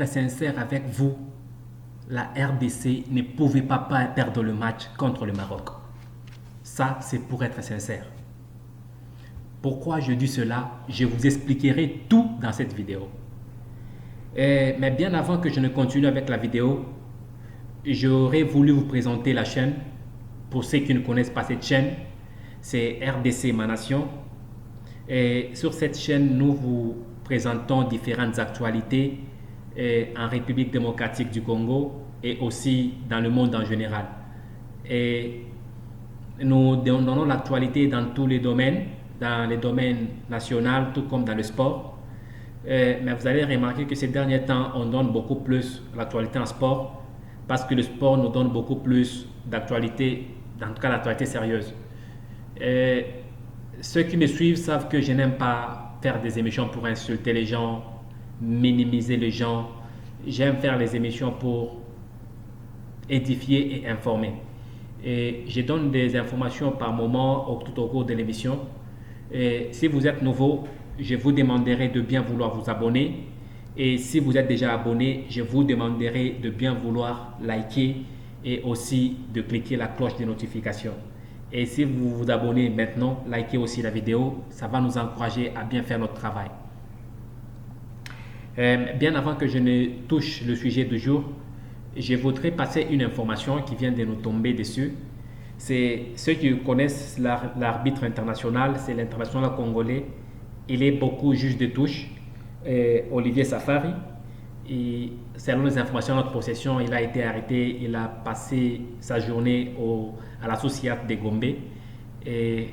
être sincère avec vous, la RDC ne pouvait pas perdre le match contre le Maroc. Ça, c'est pour être sincère. Pourquoi je dis cela? Je vous expliquerai tout dans cette vidéo. Mais bien avant que je ne continue avec la vidéo, j'aurais voulu vous présenter la chaîne. Pour ceux qui ne connaissent pas cette chaîne, c'est RDC Ma Nation. Et sur cette chaîne, nous vous présentons différentes actualités en République démocratique du Congo et aussi dans le monde en général. Et nous donnons l'actualité dans tous les domaines, dans les domaines nationaux, tout comme dans le sport. Mais vous allez remarquer que ces derniers temps, on donne beaucoup plus l'actualité en sport parce que le sport nous donne beaucoup plus d'actualité, en tout cas l'actualité sérieuse. Ceux qui me suivent savent que je n'aime pas faire des émissions pour insulter les gens, minimiser les gens. J'aime faire les émissions pour édifier et informer. Et je donne des informations par moment tout au cours de l'émission. Et si vous êtes nouveau, je vous demanderai de bien vouloir vous abonner. Et si vous êtes déjà abonné, je vous demanderai de bien vouloir liker et aussi de cliquer la cloche de notification. Et si vous vous abonnez maintenant, likez aussi la vidéo, ça va nous encourager à bien faire notre travail. Bien avant que je ne touche le sujet du jour, je voudrais passer une information qui vient de nous tomber dessus. C'est ceux qui connaissent l'arbitre international, c'est l'international congolais. Il est beaucoup juge de touche, Olivier Safari. Et selon les informations de notre possession, il a été arrêté, il a passé sa journée à la Sociat de Gombe. Et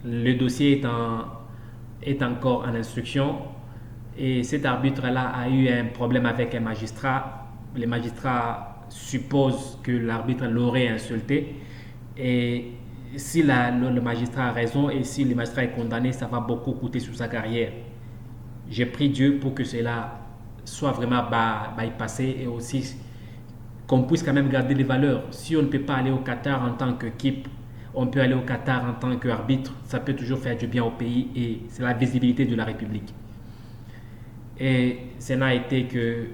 le dossier est encore en instruction. Et cet arbitre-là a eu un problème avec un magistrat. Les magistrats supposent que l'arbitre l'aurait insulté. Et si le magistrat a raison et si le magistrat est condamné, ça va beaucoup coûter sur sa carrière. J'ai prié Dieu pour que cela soit vraiment bypassé et aussi qu'on puisse quand même garder les valeurs. Si on ne peut pas aller au Qatar en tant qu'équipe, on peut aller au Qatar en tant qu'arbitre. Ça peut toujours faire du bien au pays et c'est la visibilité de la République. Et ce n'a été que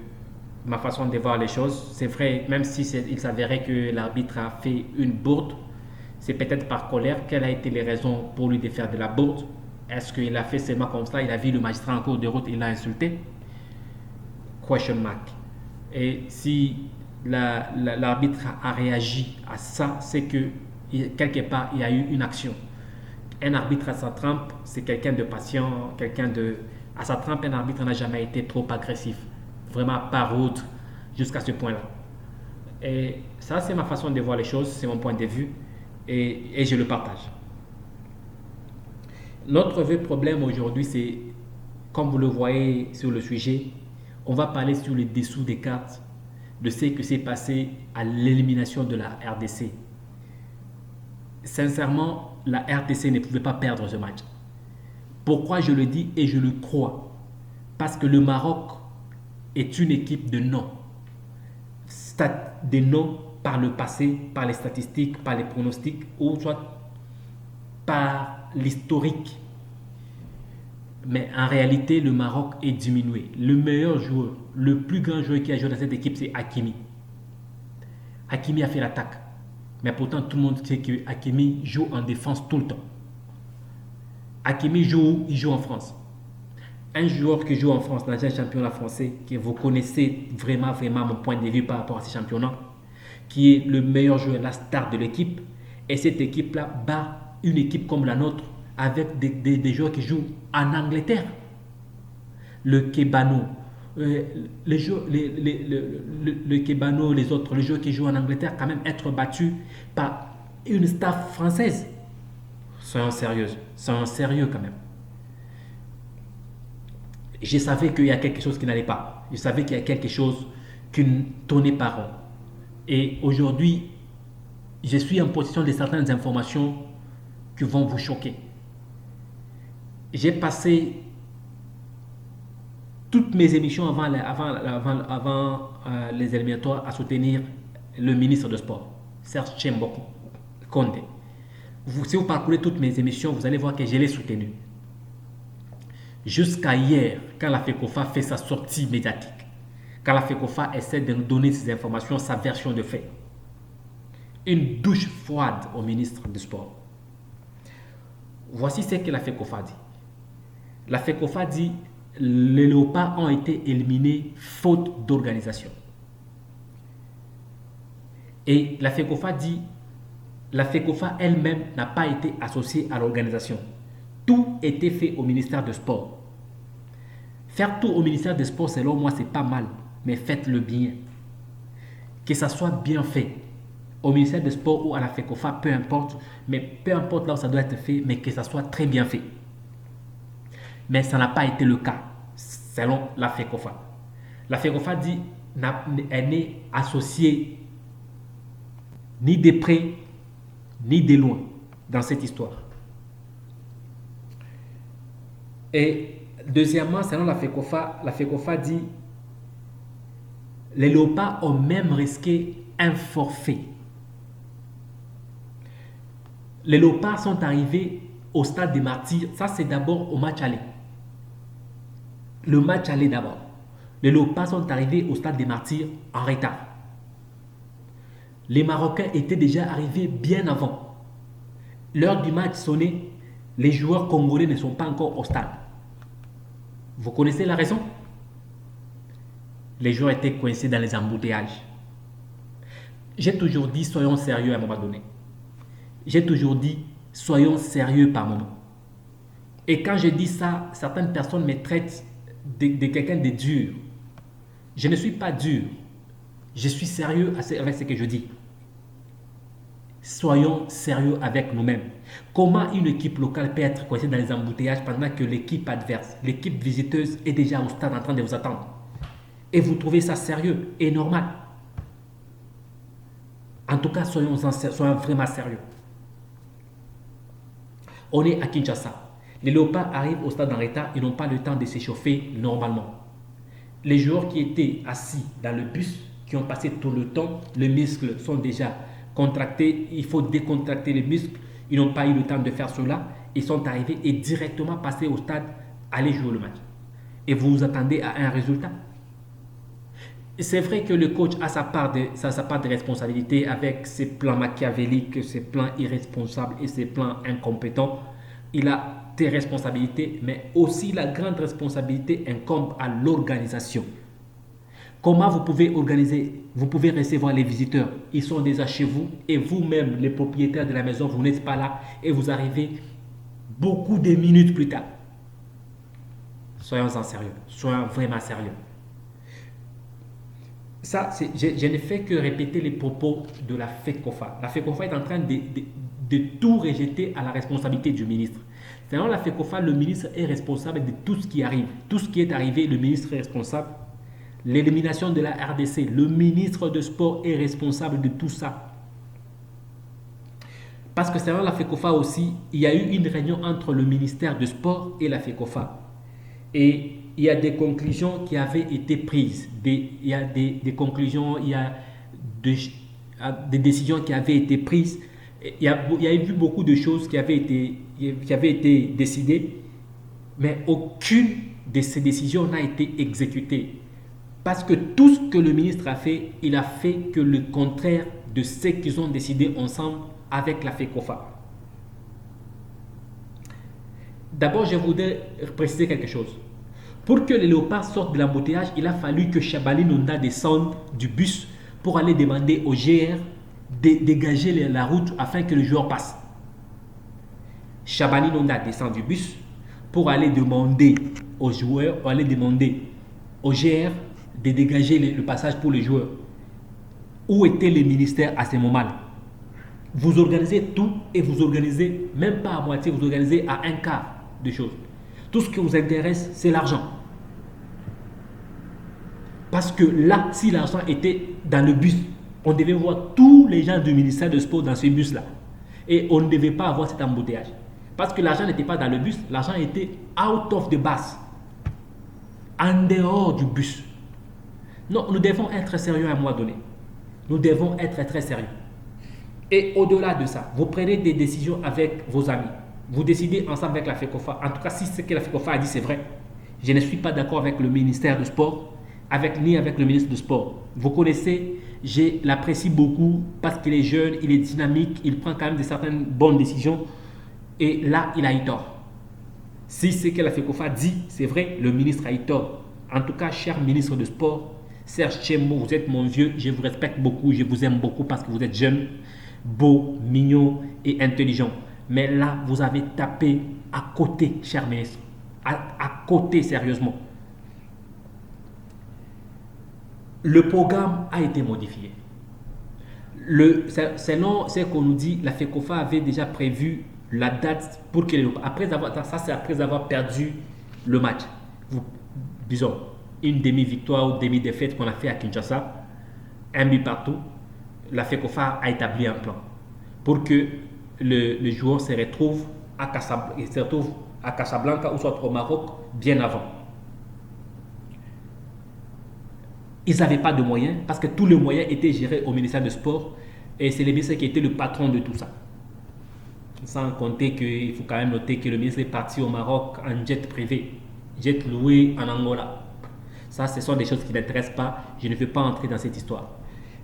ma façon de voir les choses. C'est vrai, même si il s'avérait que l'arbitre a fait une bourde, c'est peut-être par colère. Quelles ont été les raisons pour lui de faire de la bourde? Est-ce qu'il a fait seulement comme ça? Il a vu le magistrat en cours de route, il l'a insulté? Question mark. Et si l'arbitre a réagi à ça, c'est que quelque part il y a eu une action. Un arbitre à sa trempe, c'est quelqu'un de patient, à sa trempe, un arbitre n'a jamais été trop agressif, vraiment pas rude jusqu'à ce point-là. Et ça, c'est ma façon de voir les choses, c'est mon point de vue et je le partage. Notre vrai problème aujourd'hui, c'est, comme vous le voyez sur le sujet, on va parler sur les dessous des cartes de ce qui s'est passé à l'élimination de la RDC. Sincèrement, la RDC ne pouvait pas perdre ce match. Pourquoi je le dis et je le crois? Parce que le Maroc est une équipe de noms. Des noms par le passé, par les statistiques, par les pronostics ou soit par l'historique. Mais en réalité, le Maroc est diminué. Le meilleur joueur, le plus grand joueur qui a joué dans cette équipe, c'est Hakimi. Hakimi a fait l'attaque. Mais pourtant, tout le monde sait que Hakimi joue en défense tout le temps. Hakimi joue, il joue en France. Un joueur qui joue en France dans un championnat français, que vous connaissez vraiment mon point de vue par rapport à ce championnat, qui est le meilleur joueur, la star de l'équipe, et cette équipe-là bat une équipe comme la nôtre avec des joueurs qui jouent en Angleterre. Le Kebano, le Kebano, les autres, les joueurs qui jouent en Angleterre, quand même être battus par une staff française. Soyons sérieux quand même. Je savais qu'il y a quelque chose qui n'allait pas. Je savais qu'il y a quelque chose qui ne tournait pas rond. Et aujourd'hui, je suis en possession de certaines informations qui vont vous choquer. J'ai passé toutes mes émissions avant les éliminatoires à soutenir le ministre de Sport, Serge Tchemboko Condé. Si vous parcourez toutes mes émissions, vous allez voir que je l'ai soutenu. Jusqu'à hier, quand la FECOFA fait sa sortie médiatique, quand la FECOFA essaie de nous donner ces informations, sa version de fait. Une douche froide au ministre du Sport. Voici ce que la FECOFA dit. La FECOFA dit les léopards ont été éliminés faute d'organisation. Et la FECOFA dit la FECOFA elle-même n'a pas été associée à l'organisation. Tout était fait au ministère du Sport. Faire tout au ministère des Sports, selon moi, c'est pas mal, mais faites-le bien. Que ça soit bien fait. Au ministère des Sports ou à la FECOFA, peu importe, mais peu importe là où ça doit être fait, mais que ça soit très bien fait. Mais ça n'a pas été le cas, selon la FECOFA. La FECOFA dit elle n'est associée ni de près, ni de loin dans cette histoire. Et deuxièmement, selon la FECOFA dit les léopards ont même risqué un forfait. Les léopards sont arrivés au stade des martyrs. Ça, c'est d'abord au match aller. Le match aller d'abord. Les léopards sont arrivés au stade des martyrs en retard. Les Marocains étaient déjà arrivés bien avant. L'heure du match sonnait, les joueurs congolais ne sont pas encore au stade. Vous connaissez la raison? Les joueurs étaient coincés dans les embouteillages. J'ai toujours dit, soyons sérieux à un moment donné. J'ai toujours dit, soyons sérieux par moment. Et quand je dis ça, certaines personnes me traitent de quelqu'un de dur. Je ne suis pas dur. Je suis sérieux avec ce que je dis. Soyons sérieux avec nous-mêmes. Comment une équipe locale peut être coincée dans les embouteillages pendant que l'équipe adverse, l'équipe visiteuse est déjà au stade en train de vous attendre? Et vous trouvez ça sérieux et normal? En tout cas, soyons vraiment sérieux. On est à Kinshasa. Les léopards arrivent au stade en retard, ils n'ont pas le temps de s'échauffer normalement. Les joueurs qui étaient assis dans le bus, qui ont passé tout le temps, les muscles sont déjà contractés, il faut décontracter les muscles, ils n'ont pas eu le temps de faire cela, ils sont arrivés et directement passés au stade, aller jouer le match. Et vous vous attendez à un résultat. C'est vrai que le coach a sa part de responsabilité avec ses plans machiavéliques, ses plans irresponsables et ses plans incompétents. Il a des responsabilités, mais aussi la grande responsabilité incombe à l'organisation. Comment vous pouvez organiser? Vous pouvez recevoir les visiteurs, ils sont déjà chez vous et vous-même, les propriétaires de la maison, vous n'êtes pas là et vous arrivez beaucoup de minutes plus tard. Soyons en sérieux, soyons vraiment sérieux. Ça, je ne fais que répéter les propos de la FECOFA. La FECOFA est en train de tout rejeter à la responsabilité du ministre. Selon la FECOFA, le ministre est responsable de tout ce qui arrive. Tout ce qui est arrivé, le ministre est responsable. L'élimination de la RDC, le ministre de Sport est responsable de tout ça. Parce que selon la FECOFA aussi, il y a eu une réunion entre le ministère de Sport et la FECOFA. Et il y a des conclusions qui avaient été prises. Il y a des conclusions, il y a des décisions qui avaient été prises. Il y a eu beaucoup de choses qui avaient été décidées, mais aucune de ces décisions n'a été exécutée. Parce que tout ce que le ministre a fait, il a fait que le contraire de ce qu'ils ont décidé ensemble avec la FECOFA. D'abord, je voudrais préciser quelque chose. Pour que les léopards sortent de l'embouteillage, il a fallu que Chabani Nonda descende du bus pour aller demander au GR de dégager la route afin que le joueur passe. Chabani Nonda descend du bus pour aller demander aux joueurs, pour aller demander au GR de dégager le passage pour les joueurs. Où étaient les ministères à ce moment-là? Vous organisez tout et vous organisez, même pas à moitié, vous organisez à un quart de choses. Tout ce qui vous intéresse, c'est l'argent. Parce que là, si l'argent était dans le bus, on devait voir tous les gens du ministère de Sport dans ce bus-là. Et on ne devait pas avoir cet embouteillage. Parce que l'argent n'était pas dans le bus, l'argent était out of the bus. En dehors du bus. Non, nous devons être sérieux à un moment donné. Nous devons être très sérieux. Et au-delà de ça, vous prenez des décisions avec vos amis. Vous décidez ensemble avec la FECOFA. En tout cas, si ce que la FECOFA a dit, c'est vrai. Je ne suis pas d'accord avec le ministère du Sport. ni avec le ministre du Sport. Vous connaissez, je l'apprécie beaucoup parce qu'il est jeune, il est dynamique, il prend quand même de certaines bonnes décisions. Et là, il a eu tort. Si ce que la FECOFA dit, c'est vrai, le ministre a eu tort. En tout cas, cher ministre du Sport, Serge Tchembo, vous êtes mon vieux, je vous respecte beaucoup, je vous aime beaucoup parce que vous êtes jeune, beau, mignon et intelligent. Mais là, vous avez tapé à côté, cher ministre. À côté, sérieusement. Le programme a été modifié. Selon ce qu'on nous dit, la FECOFA avait déjà prévu la date pour que c'est après avoir perdu le match. Disons, une demi-victoire ou demi-défaite qu'on a fait à Kinshasa, un but partout, la FECOFA a établi un plan pour que le joueur se retrouve à Casablanca ou soit au Maroc bien avant. Ils n'avaient pas de moyens parce que tous les moyens étaient gérés au ministère du Sport et c'est le ministre qui était le patron de tout ça. Sans compter qu'il faut quand même noter que le ministre est parti au Maroc en jet privé, jet loué en Angola. Ça, ce sont des choses qui ne m'intéressent pas. Je ne veux pas entrer dans cette histoire.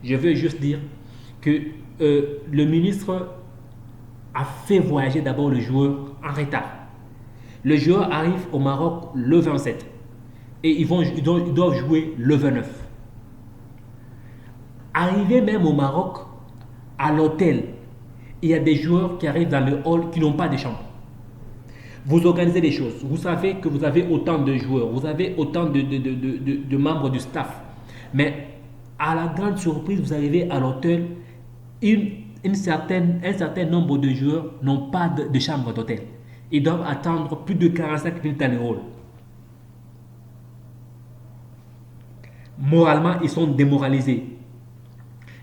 Je veux juste dire que le ministre a fait voyager d'abord le joueur en retard. Le joueur arrive au Maroc le 27 et ils doivent jouer le 29. Arrivé même au Maroc, à l'hôtel, il y a des joueurs qui arrivent dans le hall qui n'ont pas de chambre. Vous organisez des choses. Vous savez que vous avez autant de joueurs, vous avez autant de membres du staff. Mais à la grande surprise, vous arrivez à l'hôtel, un certain nombre de joueurs n'ont pas de chambre d'hôtel. Ils doivent attendre plus de 45 minutes dans le hall. Moralement, ils sont démoralisés.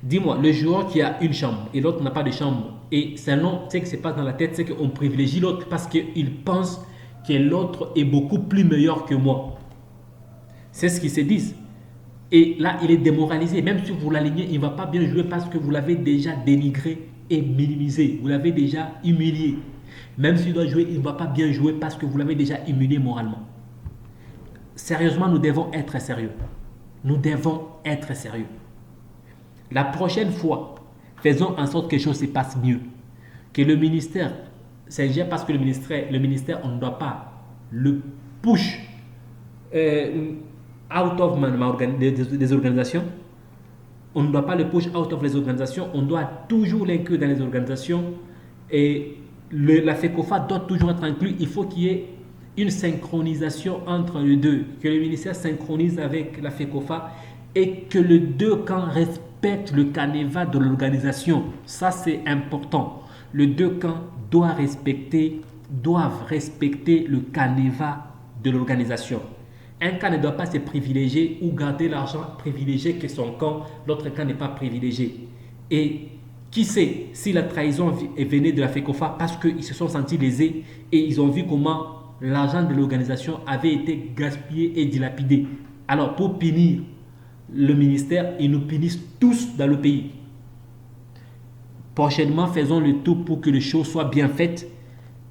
Dis-moi, le joueur qui a une chambre et l'autre n'a pas de chambre, et selon ce qui se passe dans la tête, c'est qu'on privilégie l'autre parce qu'il pense que l'autre est beaucoup plus meilleur que moi. C'est ce qu'ils se disent. Et là, il est démoralisé. Même si vous l'alignez, il ne va pas bien jouer parce que vous l'avez déjà dénigré et minimisé. Vous l'avez déjà humilié. Même s'il doit jouer, il ne va pas bien jouer parce que vous l'avez déjà humilié moralement. Sérieusement, nous devons être sérieux. Nous devons être sérieux. La prochaine fois, faisons en sorte que les choses se passent mieux. Que le ministère, c'est déjà parce que le ministère, on ne doit pas le push out of des organisations. On ne doit pas le push out of les organisations. On doit toujours l'inclure dans les organisations. Et la FECOFA doit toujours être inclus. Il faut qu'il y ait une synchronisation entre les deux. Que le ministère synchronise avec la FECOFA et que les deux camps respectent le canevas de l'organisation. Ça, c'est important. Les deux camps doivent respecter le canevas de l'organisation. Un camp ne doit pas se privilégier ou garder l'argent privilégié que son camp, l'autre camp n'est pas privilégié. Et qui sait si la trahison venait de la FECOFA parce qu'ils se sont sentis lésés et ils ont vu comment l'argent de l'organisation avait été gaspillé et dilapidé. Alors, pour punir le ministère, ils nous punissent tous dans le pays. Prochainement, faisons le tout pour que les choses soient bien faites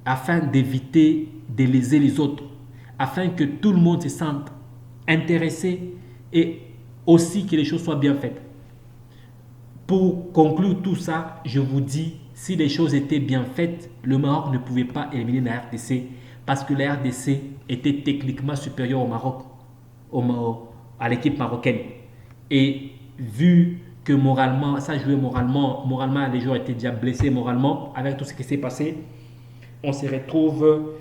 afin d'éviter de léser les autres, afin que tout le monde se sente intéressé et aussi que les choses soient bien faites. Pour conclure tout ça, je vous dis, si les choses étaient bien faites, le Maroc ne pouvait pas éliminer la RDC parce que la RDC était techniquement supérieure au Maroc, à l'équipe marocaine. Et vu que moralement, ça jouait moralement, les joueurs étaient déjà blessés moralement avec tout ce qui s'est passé, on se retrouve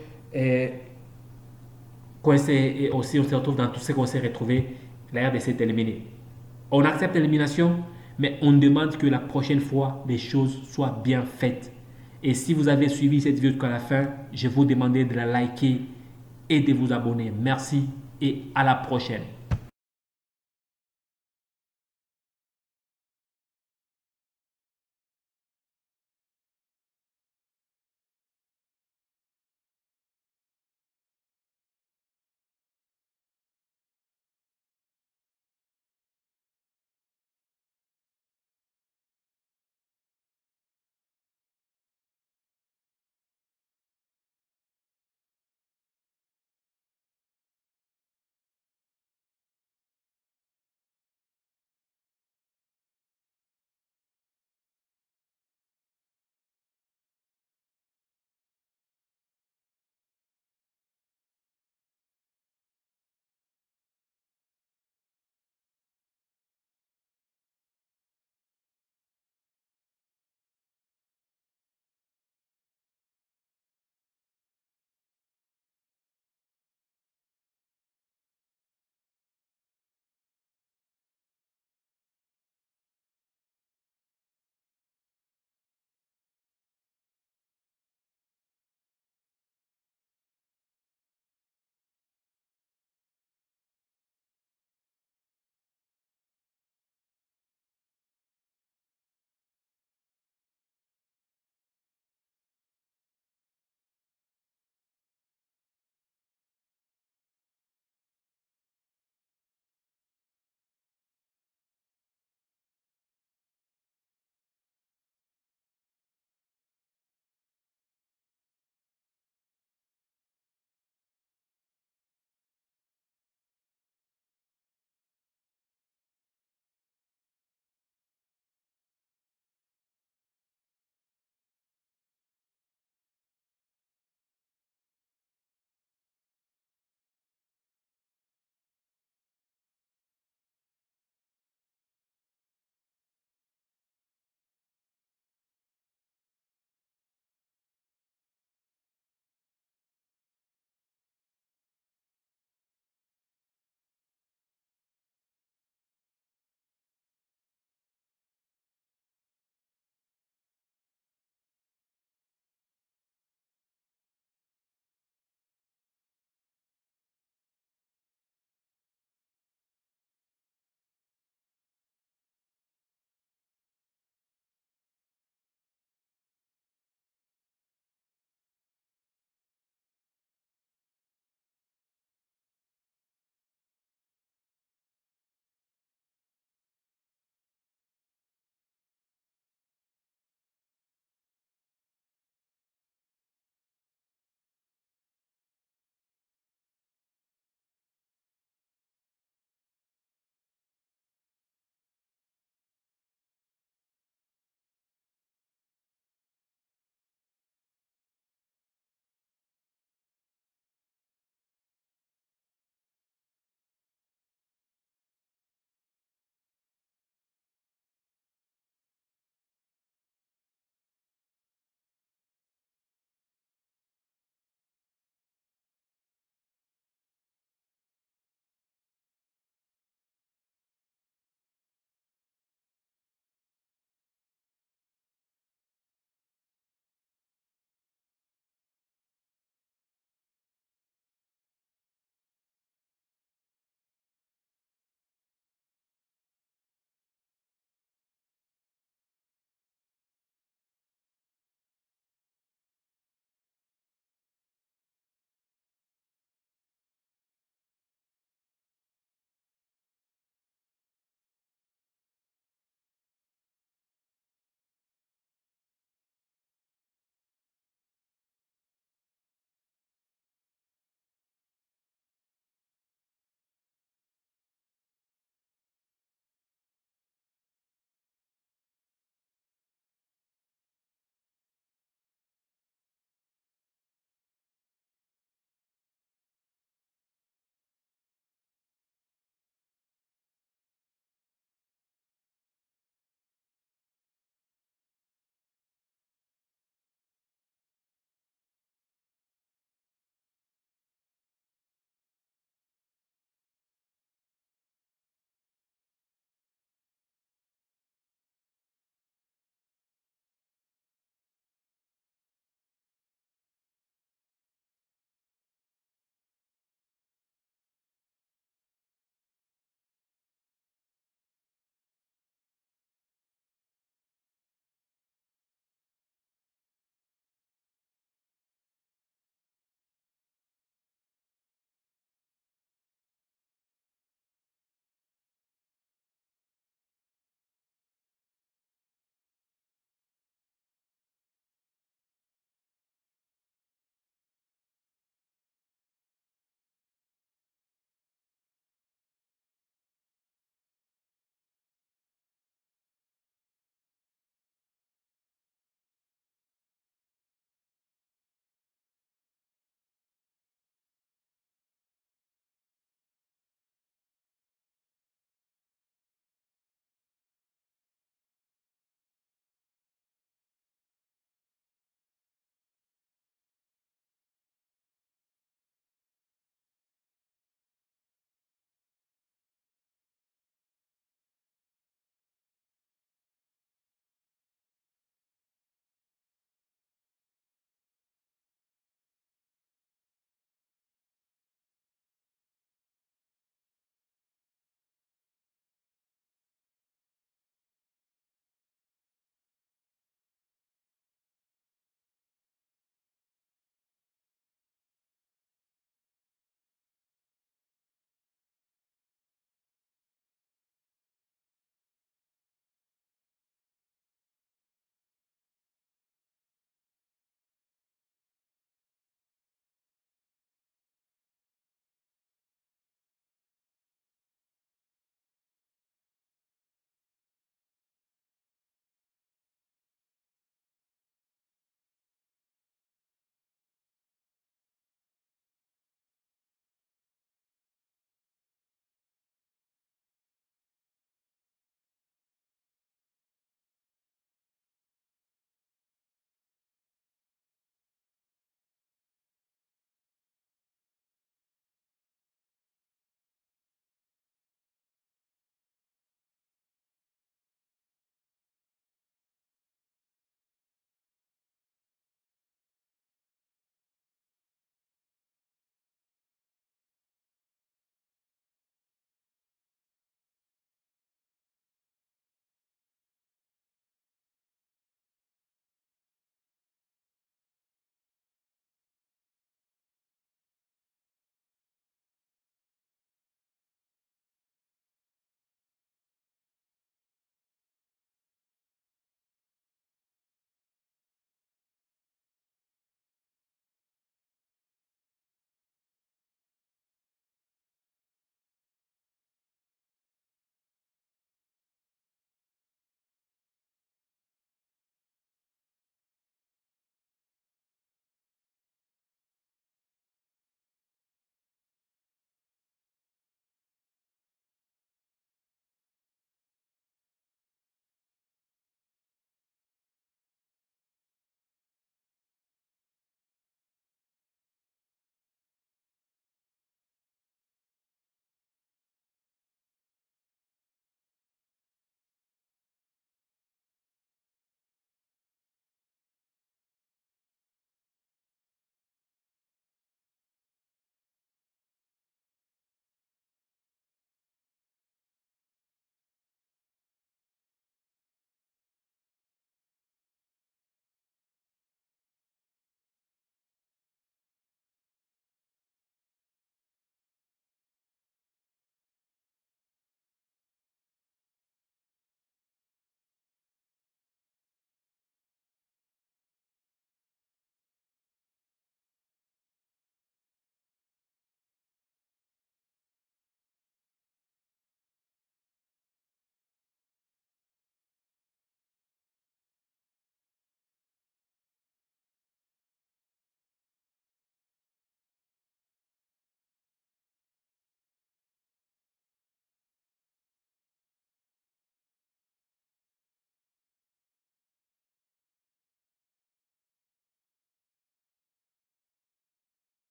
coincé et aussi on se retrouve dans tout ce qu'on s'est retrouvé, la RDC est éliminée. On accepte l'élimination, mais on demande que la prochaine fois, les choses soient bien faites. Et si vous avez suivi cette vidéo jusqu'à la fin, je vous demande de la liker et de vous abonner. Merci et à la prochaine.